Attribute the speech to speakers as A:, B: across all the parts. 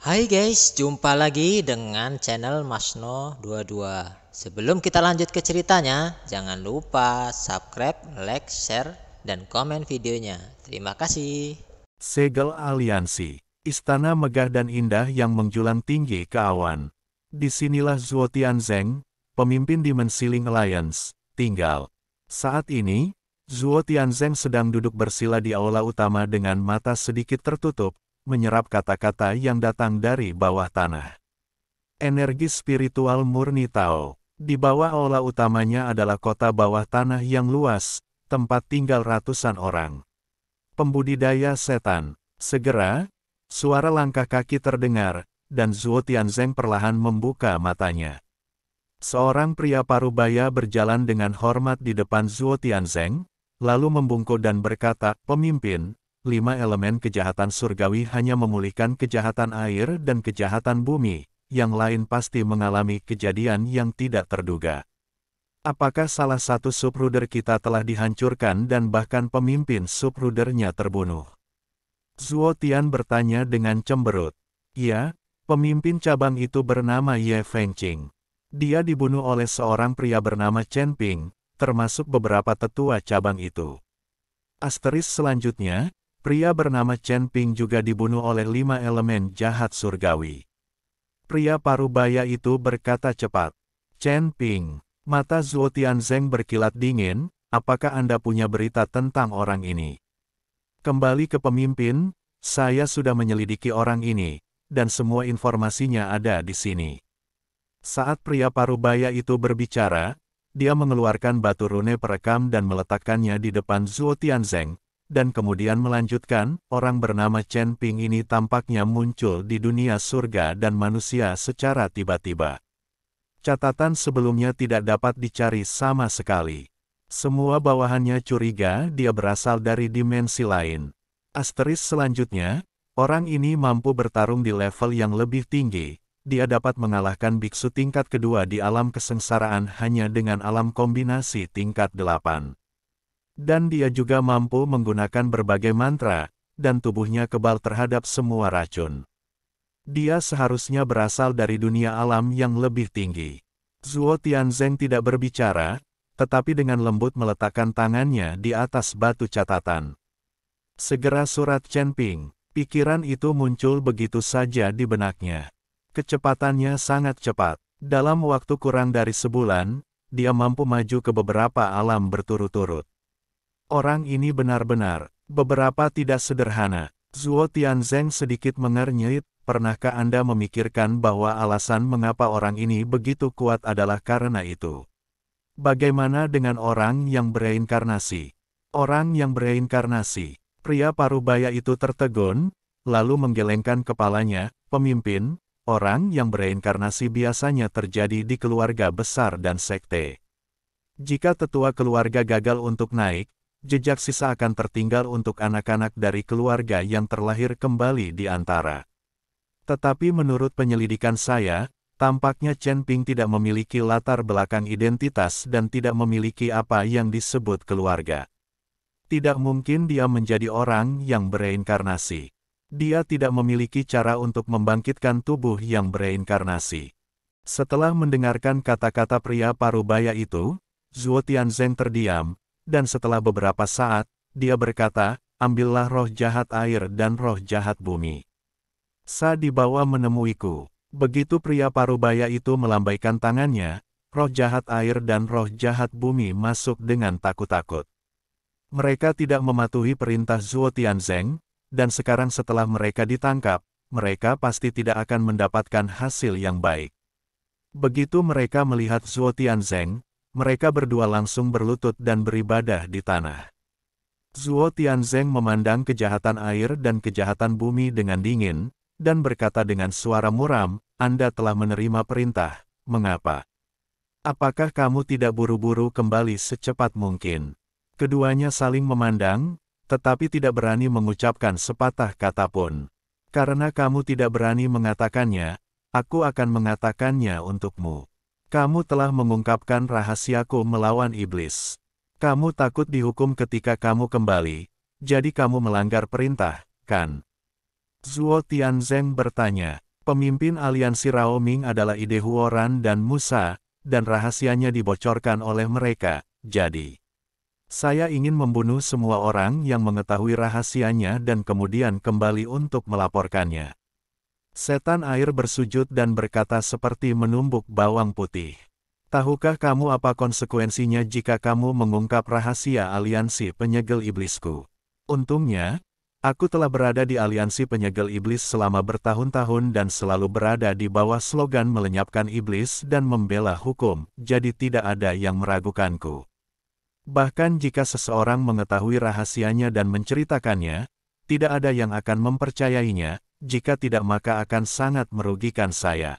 A: Hai guys, jumpa lagi dengan channel Masno22. Sebelum kita lanjut ke ceritanya, jangan lupa subscribe, like, share, dan komen videonya. Terima kasih.
B: Segel Aliansi, istana megah dan indah yang menjulang tinggi ke awan. Disinilah Zhuo Tianzeng, pemimpin Dimensi Ling Alliance, tinggal. Saat ini, Zhuo Tianzeng sedang duduk bersila di aula utama dengan mata sedikit tertutup, menyerap kata-kata yang datang dari bawah tanah. Energi spiritual murni Tao. Di bawah aula utamanya adalah kota bawah tanah yang luas, tempat tinggal ratusan orang. Pembudidaya setan. Segera, suara langkah kaki terdengar, dan Zhuo Tianzeng perlahan membuka matanya. Seorang pria parubaya berjalan dengan hormat di depan Zhuo Tianzeng, lalu membungkuk dan berkata, "Pemimpin, 5 elemen kejahatan surgawi hanya memulihkan kejahatan air dan kejahatan bumi, yang lain pasti mengalami kejadian yang tidak terduga. Apakah salah satu subruder kita telah dihancurkan dan bahkan pemimpin subrudernya terbunuh?" Zhuo Tian bertanya dengan cemberut. "Ya, pemimpin cabang itu bernama Ye Fengqing. Dia dibunuh oleh seorang pria bernama Chen Ping, termasuk beberapa tetua cabang itu." Asteris selanjutnya, pria bernama Chen Ping juga dibunuh oleh 5 elemen jahat surgawi. Pria parubaya itu berkata cepat. "Chen Ping." Mata Zhuo Tianzeng berkilat dingin, "Apakah Anda punya berita tentang orang ini?" "Kembali ke pemimpin, saya sudah menyelidiki orang ini, dan semua informasinya ada di sini." Saat pria parubaya itu berbicara, dia mengeluarkan batu rune perekam dan meletakkannya di depan Zhuo Tianzeng, dan kemudian melanjutkan, "Orang bernama Chen Ping ini tampaknya muncul di dunia surga dan manusia secara tiba-tiba. Catatan sebelumnya tidak dapat dicari sama sekali. Semua bawahannya curiga dia berasal dari dimensi lain." Asteris selanjutnya, orang ini mampu bertarung di level yang lebih tinggi. Dia dapat mengalahkan biksu tingkat kedua di alam kesengsaraan hanya dengan alam kombinasi tingkat 8. Dan dia juga mampu menggunakan berbagai mantra, dan tubuhnya kebal terhadap semua racun. Dia seharusnya berasal dari dunia alam yang lebih tinggi. Zhuo Tianzeng tidak berbicara, tetapi dengan lembut meletakkan tangannya di atas batu catatan. Segera surat Chen Ping. Pikiran itu muncul begitu saja di benaknya. Kecepatannya sangat cepat. Dalam waktu kurang dari sebulan, dia mampu maju ke beberapa alam berturut-turut. Orang ini benar-benar, beberapa tidak sederhana. Zhuo Tianzeng sedikit mengernyit. "Pernahkah Anda memikirkan bahwa alasan mengapa orang ini begitu kuat adalah karena itu? Bagaimana dengan orang yang bereinkarnasi?" "Orang yang bereinkarnasi?" Pria parubaya itu tertegun, lalu menggelengkan kepalanya. "Pemimpin, orang yang bereinkarnasi biasanya terjadi di keluarga besar dan sekte. Jika tetua keluarga gagal untuk naik, jejak sisa akan tertinggal untuk anak-anak dari keluarga yang terlahir kembali di antara. Tetapi menurut penyelidikan saya, tampaknya Chen Ping tidak memiliki latar belakang identitas dan tidak memiliki apa yang disebut keluarga. Tidak mungkin dia menjadi orang yang bereinkarnasi. Dia tidak memiliki cara untuk membangkitkan tubuh yang bereinkarnasi." Setelah mendengarkan kata-kata pria parubaya itu, Zhuo Tianzeng terdiam, dan setelah beberapa saat, dia berkata, "Ambillah roh jahat air dan roh jahat bumi. Sa dibawa menemuiku." Begitu pria parubaya itu melambaikan tangannya, roh jahat air dan roh jahat bumi masuk dengan takut-takut. Mereka tidak mematuhi perintah Zhuo Tianzeng, dan sekarang setelah mereka ditangkap, mereka pasti tidak akan mendapatkan hasil yang baik. Begitu mereka melihat Zhuo Tianzeng, mereka berdua langsung berlutut dan beribadah di tanah. Zhuo Tianzeng memandang kejahatan air dan kejahatan bumi dengan dingin, dan berkata dengan suara muram, "Anda telah menerima perintah, mengapa? Apakah kamu tidak buru-buru kembali secepat mungkin?" Keduanya saling memandang, tetapi tidak berani mengucapkan sepatah kata pun. "Karena kamu tidak berani mengatakannya, aku akan mengatakannya untukmu. Kamu telah mengungkapkan rahasiaku melawan iblis. Kamu takut dihukum ketika kamu kembali, jadi kamu melanggar perintah, kan?" Zhuo Tianzeng bertanya. Pemimpin aliansi Rao Ming adalah ide Huoran dan Musa, dan rahasianya dibocorkan oleh mereka, jadi saya ingin membunuh semua orang yang mengetahui rahasianya dan kemudian kembali untuk melaporkannya. Setan air bersujud dan berkata seperti menumbuk bawang putih. Tahukah kamu apa konsekuensinya jika kamu mengungkap rahasia aliansi penyegel iblisku? Untungnya, aku telah berada di aliansi penyegel iblis selama bertahun-tahun dan selalu berada di bawah slogan melenyapkan iblis dan membela hukum, jadi tidak ada yang meragukanku. Bahkan jika seseorang mengetahui rahasianya dan menceritakannya, tidak ada yang akan mempercayainya, jika tidak maka akan sangat merugikan saya.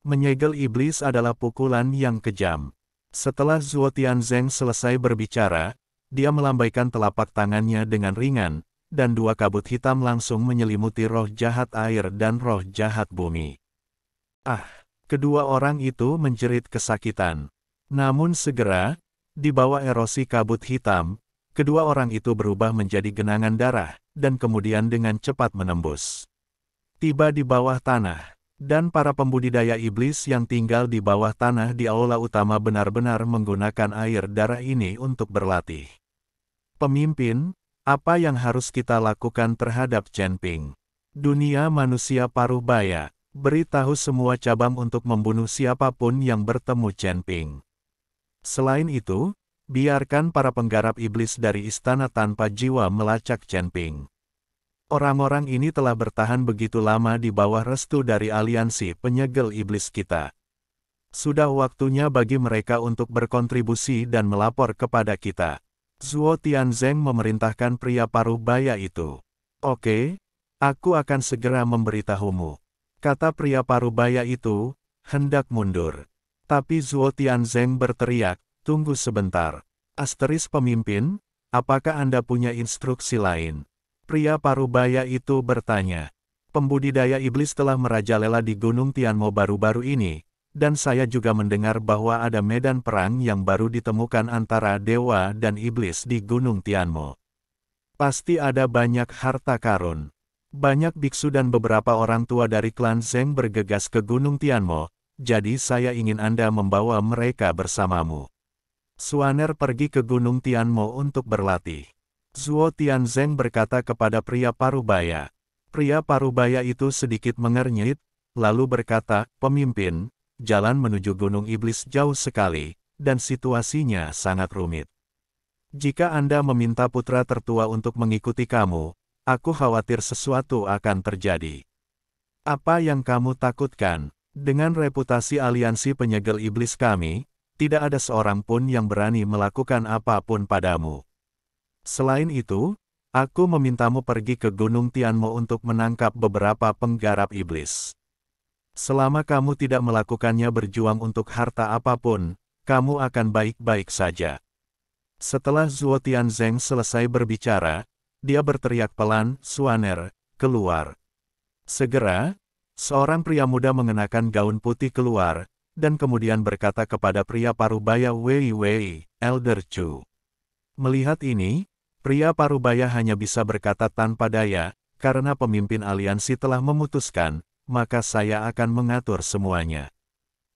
B: Menyegel iblis adalah pukulan yang kejam. Setelah Zuo Tianzeng selesai berbicara, dia melambaikan telapak tangannya dengan ringan, dan dua kabut hitam langsung menyelimuti roh jahat air dan roh jahat bumi. Ah, kedua orang itu menjerit kesakitan. Namun segera, di bawah erosi kabut hitam, kedua orang itu berubah menjadi genangan darah, dan kemudian dengan cepat menembus. Tiba di bawah tanah, dan para pembudidaya iblis yang tinggal di bawah tanah di aula utama benar-benar menggunakan air darah ini untuk berlatih. Pemimpin, apa yang harus kita lakukan terhadap Chen Ping? Dunia manusia paruh baya, beritahu semua cabang untuk membunuh siapapun yang bertemu Chen Ping. Selain itu, biarkan para penggarap iblis dari istana tanpa jiwa melacak Chen Ping. Orang-orang ini telah bertahan begitu lama di bawah restu dari aliansi penyegel iblis kita. Sudah waktunya bagi mereka untuk berkontribusi dan melapor kepada kita. Zuo Tianzeng memerintahkan pria paruh baya itu. Oke, aku akan segera memberitahumu. Kata pria paruh baya itu, hendak mundur. Tapi Zuo Tianzeng berteriak, tunggu sebentar. Asteris pemimpin, apakah Anda punya instruksi lain? Pria parubaya itu bertanya. Pembudidaya iblis telah merajalela di Gunung Tianmo baru-baru ini, dan saya juga mendengar bahwa ada medan perang yang baru ditemukan antara dewa dan iblis di Gunung Tianmo. Pasti ada banyak harta karun. Banyak biksu dan beberapa orang tua dari klan Zeng bergegas ke Gunung Tianmo, jadi saya ingin Anda membawa mereka bersamamu. Suaner pergi ke Gunung Tianmo untuk berlatih. Zuo Tianzeng berkata kepada pria parubaya. Pria parubaya itu sedikit mengernyit, lalu berkata, pemimpin, jalan menuju Gunung Iblis jauh sekali, dan situasinya sangat rumit. Jika Anda meminta putra tertua untuk mengikuti kamu, aku khawatir sesuatu akan terjadi. Apa yang kamu takutkan? Dengan reputasi aliansi penyegel iblis kami, tidak ada seorang pun yang berani melakukan apapun padamu. Selain itu, aku memintamu pergi ke Gunung Tianmo untuk menangkap beberapa penggarap iblis. Selama kamu tidak melakukannya berjuang untuk harta apapun, kamu akan baik-baik saja. Setelah Zuo Tianzeng selesai berbicara, dia berteriak pelan, Suaner, keluar. Segera, seorang pria muda mengenakan gaun putih keluar, dan kemudian berkata kepada pria parubaya Wei Wei, Elder Chu. Melihat ini, pria parubaya hanya bisa berkata tanpa daya, karena pemimpin aliansi telah memutuskan, maka saya akan mengatur semuanya.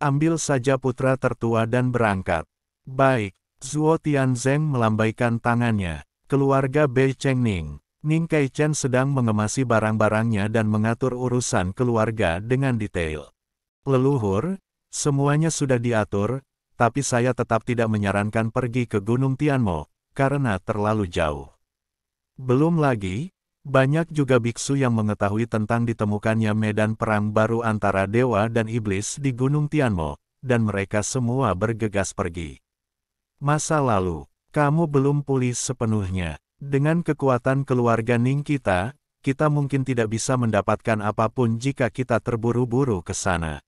B: Ambil saja putra tertua dan berangkat. Baik, Zuo Tianzeng melambaikan tangannya. Keluarga Bei Chengning, Ning Kaichen sedang mengemasi barang-barangnya dan mengatur urusan keluarga dengan detail. Leluhur, semuanya sudah diatur, tapi saya tetap tidak menyarankan pergi ke Gunung Tianmo, karena terlalu jauh. Belum lagi, banyak juga biksu yang mengetahui tentang ditemukannya medan perang baru antara dewa dan iblis di Gunung Tianmo, dan mereka semua bergegas pergi. Masa lalu, kamu belum pulih sepenuhnya. Dengan kekuatan keluarga Ning kita mungkin tidak bisa mendapatkan apapun jika kita terburu-buru ke sana.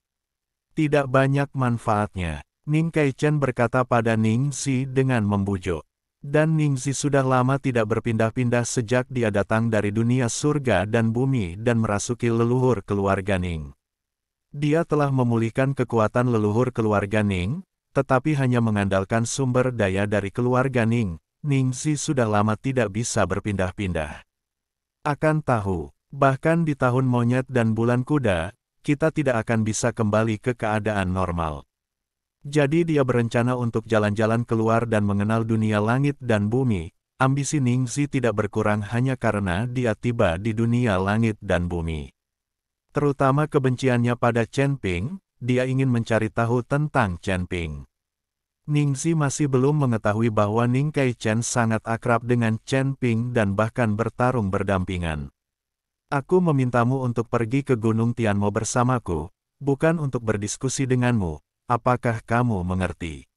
B: Tidak banyak manfaatnya, Ning Kaichen berkata pada Ning Zi dengan membujuk. Dan Ning Zi sudah lama tidak berpindah-pindah sejak dia datang dari dunia surga dan bumi dan merasuki leluhur keluarga Ning. Dia telah memulihkan kekuatan leluhur keluarga Ning, tetapi hanya mengandalkan sumber daya dari keluarga Ning. Ning Zi sudah lama tidak bisa berpindah-pindah. Akan tahu, bahkan di tahun monyet dan bulan kuda, kita tidak akan bisa kembali ke keadaan normal. Jadi dia berencana untuk jalan-jalan keluar dan mengenal dunia langit dan bumi. Ambisi Ningxi tidak berkurang hanya karena dia tiba di dunia langit dan bumi. Terutama kebenciannya pada Chen Ping, dia ingin mencari tahu tentang Chen Ping. Ningxi masih belum mengetahui bahwa Ning Kaichen sangat akrab dengan Chen Ping dan bahkan bertarung berdampingan. Aku memintamu untuk pergi ke Gunung Tianmo bersamaku, bukan untuk berdiskusi denganmu. Apakah kamu mengerti?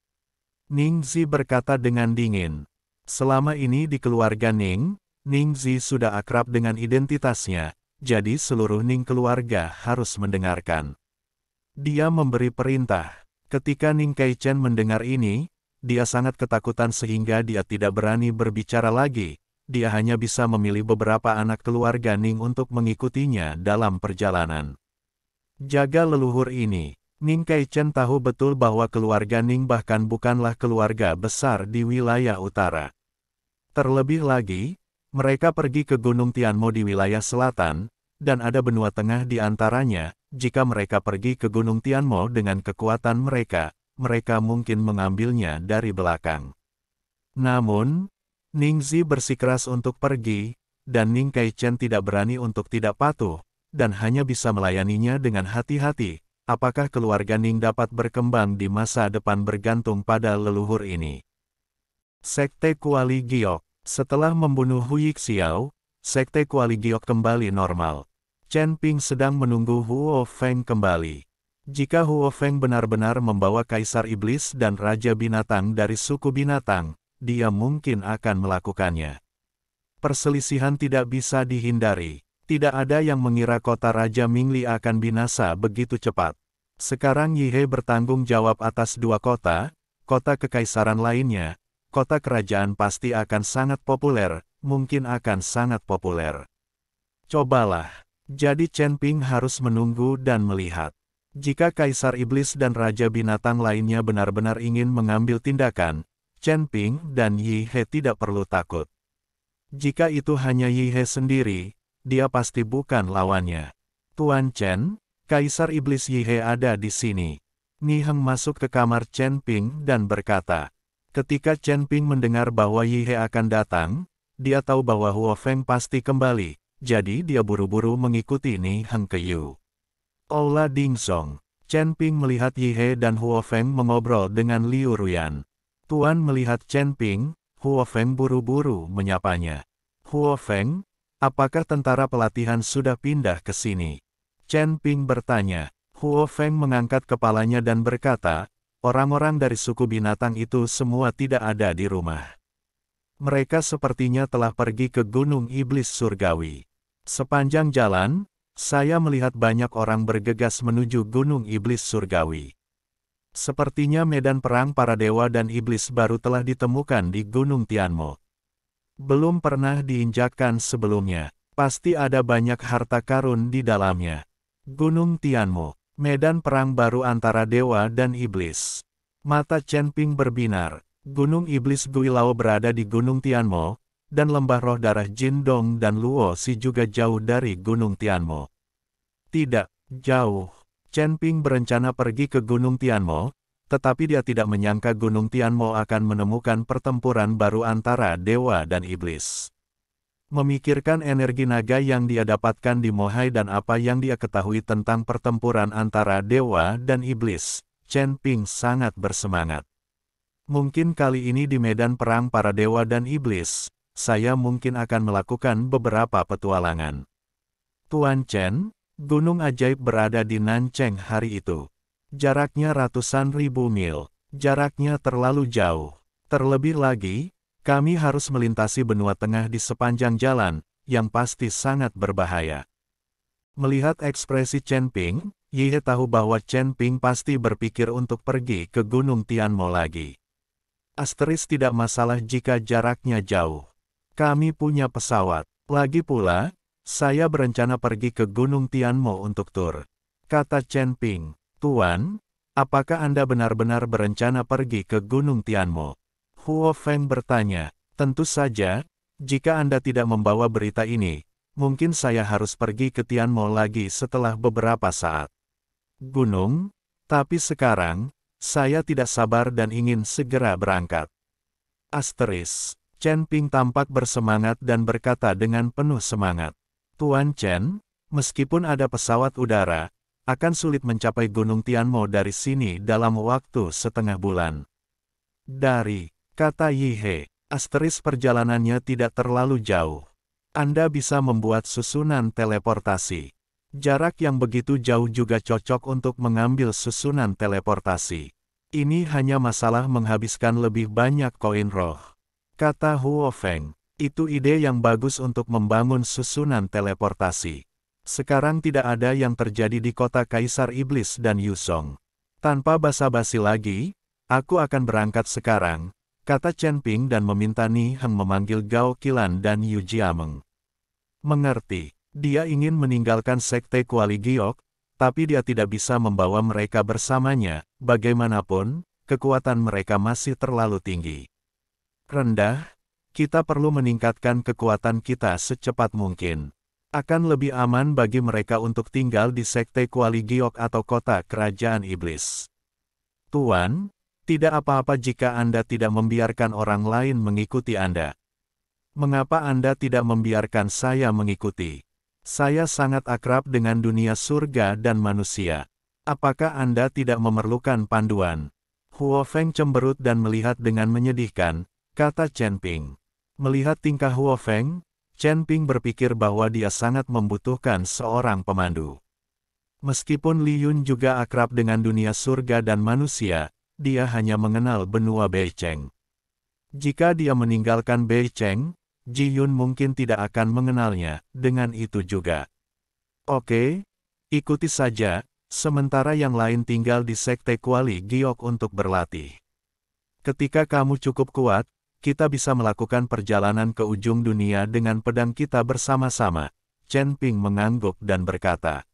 B: Ningxi berkata dengan dingin. Selama ini di keluarga Ning, Ningxi sudah akrab dengan identitasnya, jadi seluruh Ning keluarga harus mendengarkan. Dia memberi perintah. Ketika Ning Kaichen mendengar ini, dia sangat ketakutan sehingga dia tidak berani berbicara lagi. Dia hanya bisa memilih beberapa anak keluarga Ning untuk mengikutinya dalam perjalanan. Jaga leluhur ini. Ning Kaichen tahu betul bahwa keluarga Ning bahkan bukanlah keluarga besar di wilayah utara. Terlebih lagi, mereka pergi ke Gunung Tianmo di wilayah selatan, dan ada benua tengah di antaranya. Jika mereka pergi ke Gunung Tianmo dengan kekuatan mereka, mereka mungkin mengambilnya dari belakang. Namun, Ningxi bersikeras untuk pergi, dan Ning Kaichen tidak berani untuk tidak patuh, dan hanya bisa melayaninya dengan hati-hati. Apakah keluarga Ning dapat berkembang di masa depan bergantung pada leluhur ini? Sekte Kuali Giok. Setelah membunuh Hui Xiao, Sekte Kuali Giok kembali normal. Chen Ping sedang menunggu Huo Feng kembali. Jika Huo Feng benar-benar membawa Kaisar Iblis dan Raja Binatang dari suku binatang, dia mungkin akan melakukannya. Perselisihan tidak bisa dihindari. Tidak ada yang mengira kota Raja Mingli akan binasa begitu cepat. Sekarang Yi He bertanggung jawab atas dua kota kekaisaran lainnya. Kota kerajaan pasti akan sangat populer, mungkin akan sangat populer. Cobalah. Jadi Chen Ping harus menunggu dan melihat. Jika Kaisar Iblis dan Raja Binatang lainnya benar-benar ingin mengambil tindakan, Chen Ping dan Yi He tidak perlu takut. Jika itu hanya Yi He sendiri, dia pasti bukan lawannya. Tuan Chen, Kaisar Iblis Yi He ada di sini. Ni Heng masuk ke kamar Chen Ping dan berkata. Ketika Chen Ping mendengar bahwa Yi He akan datang, dia tahu bahwa Huo Feng pasti kembali, jadi dia buru-buru mengikuti Ni Heng ke Yu. Aula Dingsong. Chen Ping melihat Yi He dan Huo Feng mengobrol dengan Liu Ruyan. Tuan melihat Chen Ping, Huo Feng buru-buru menyapanya. Huo Feng, apakah tentara pelatihan sudah pindah ke sini? Chen Ping bertanya. Huo Feng mengangkat kepalanya dan berkata, orang-orang dari suku binatang itu semua tidak ada di rumah. Mereka sepertinya telah pergi ke Gunung Iblis Surgawi. Sepanjang jalan, saya melihat banyak orang bergegas menuju Gunung Iblis Surgawi. Sepertinya medan perang para dewa dan iblis baru telah ditemukan di Gunung Tianmo. Belum pernah diinjakkan sebelumnya. Pasti ada banyak harta karun di dalamnya. Gunung Tianmo, medan perang baru antara dewa dan iblis. Mata Chen Ping berbinar. Gunung Iblis Guilao berada di Gunung Tianmo, dan lembah roh darah Jindong dan Luo Si juga jauh dari Gunung Tianmo. Tidak jauh. Chen Ping berencana pergi ke Gunung Tianmo, tetapi dia tidak menyangka Gunung Tianmo akan menemukan pertempuran baru antara dewa dan iblis. Memikirkan energi naga yang dia dapatkan di Mohai dan apa yang dia ketahui tentang pertempuran antara dewa dan iblis, Chen Ping sangat bersemangat. Mungkin kali ini di medan perang para dewa dan iblis, saya mungkin akan melakukan beberapa petualangan. Tuan Chen, gunung ajaib berada di Nancheng hari itu. Jaraknya ratusan ribu mil, jaraknya terlalu jauh. Terlebih lagi, kami harus melintasi benua tengah di sepanjang jalan, yang pasti sangat berbahaya. Melihat ekspresi Chen Ping, Yi He tahu bahwa Chen Ping pasti berpikir untuk pergi ke Gunung Tianmo lagi. Asteris tidak masalah jika jaraknya jauh. Kami punya pesawat. Lagi pula, saya berencana pergi ke Gunung Tianmo untuk tur. Kata Chen Ping. Tuan, apakah Anda benar-benar berencana pergi ke Gunung Tianmo? Huo Feng bertanya. Tentu saja, jika Anda tidak membawa berita ini, Mungkin saya harus pergi ke Tianmo lagi setelah beberapa saat. Gunung, tapi sekarang, saya tidak sabar dan ingin segera berangkat. Asteris. Chen Ping tampak bersemangat dan berkata dengan penuh semangat. Tuan Chen, meskipun ada pesawat udara, akan sulit mencapai Gunung Tianmo dari sini dalam waktu setengah bulan. Kata Yi He, asteris perjalanannya tidak terlalu jauh. Anda bisa membuat susunan teleportasi. Jarak yang begitu jauh juga cocok untuk mengambil susunan teleportasi. Ini hanya masalah menghabiskan lebih banyak koin roh. Kata Huo Feng, itu ide yang bagus untuk membangun susunan teleportasi. Sekarang tidak ada yang terjadi di kota Kaisar Iblis dan Yusong. Tanpa basa-basi lagi, aku akan berangkat sekarang, kata Chen Ping dan meminta Ni Heng memanggil Gao Qilan dan Yu Jiameng. Mengerti, dia ingin meninggalkan sekte Kuali Giok, tapi dia tidak bisa membawa mereka bersamanya, bagaimanapun, kekuatan mereka masih terlalu tinggi. Rendah, kita perlu meningkatkan kekuatan kita secepat mungkin. Akan lebih aman bagi mereka untuk tinggal di sekte Kuali Giok atau kota kerajaan iblis. Tuan, tidak apa-apa jika Anda tidak membiarkan orang lain mengikuti Anda. Mengapa Anda tidak membiarkan saya mengikuti? Saya sangat akrab dengan dunia surga dan manusia. Apakah Anda tidak memerlukan panduan? Huo Feng cemberut dan melihat dengan menyedihkan, kata Chen Ping. Melihat tingkah Huo Feng, Chen Ping berpikir bahwa dia sangat membutuhkan seorang pemandu. Meskipun Li Yun juga akrab dengan dunia surga dan manusia, dia hanya mengenal benua Beicheng. Jika dia meninggalkan Beicheng, Ji Yun mungkin tidak akan mengenalnya, dengan itu juga. Oke, ikuti saja, sementara yang lain tinggal di sekte Kuali Giok untuk berlatih. Ketika kamu cukup kuat, kita bisa melakukan perjalanan ke ujung dunia dengan pedang kita bersama-sama. Chen Ping mengangguk dan berkata.